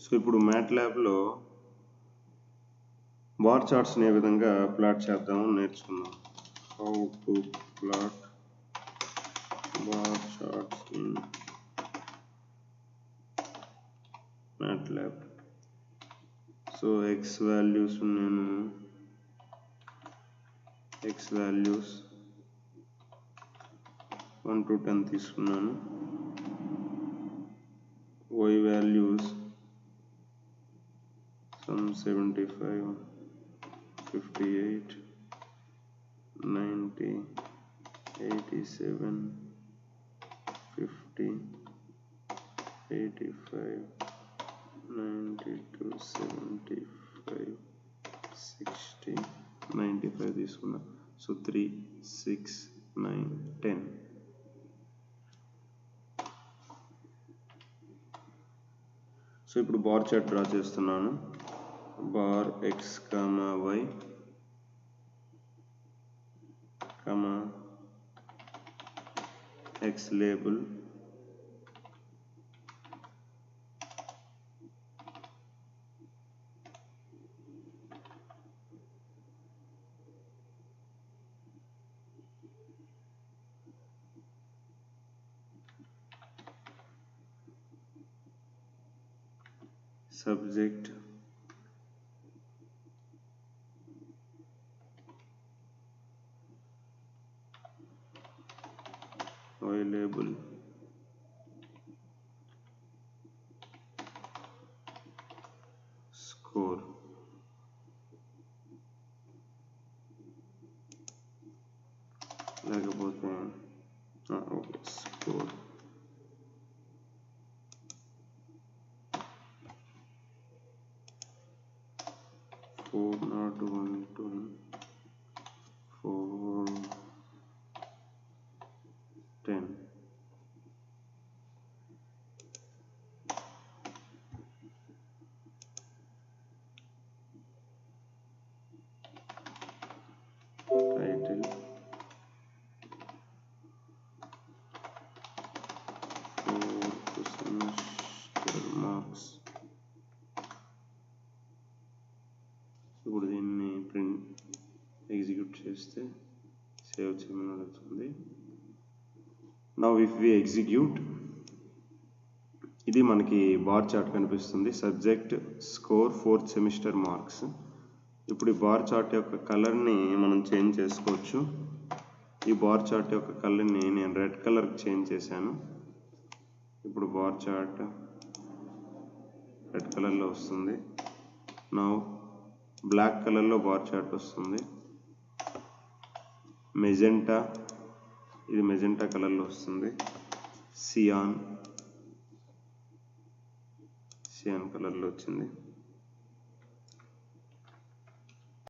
So ఇప్పుడు MATLAB లో bar charts ని ఏ విధంగా ప్లాట్ చేద్దామో నేర్చుకుందాం. How to plot bar charts in MATLAB. So x values నేను x వాల్యూస్ 1 to 10 తీసుకున్నాను. y values some 75, 58, 90, 87, 50, 85, 92, 75, 60, 95 తీసుకున్నా. సో 3, 6, 9, 10. సో ఇప్పుడు బార్ చార్ట్ డ్రా చేస్తున్నాను. Bar x, y, x label, subject, y label, score. లేకపోతే okay score. Four not 1 to 4 10. Title 4 semester marks. ఇప్పుడు దీన్ని print execute చేస్తే save చేయమని అడుగుతుంది. నౌ ఇఫ్ వి ఎగ్జిక్యూట్, ఇది మనకి బార్ చార్ట్ కనిపిస్తుంది. Subject, score, 4th semester marks. ఇప్పుడు ఈ బార్ చార్ట్ యొక్క కలర్ని మనం చేంజ్ చేసుకోవచ్చు. ఈ బార్ చార్ట్ యొక్క కలర్ని నేను రెడ్ కలర్కి చేంజ్ చేశాను. ఇప్పుడు బార్ చార్ట్ రెడ్ కలర్లో వస్తుంది. నౌ బ్లాక్ కలర్లో బార్ చార్ట్ వస్తుంది. మెజెంటా, ఇది మెజెంటా కలర్లో వస్తుంది. సియాన్ కలర్లో వచ్చింది.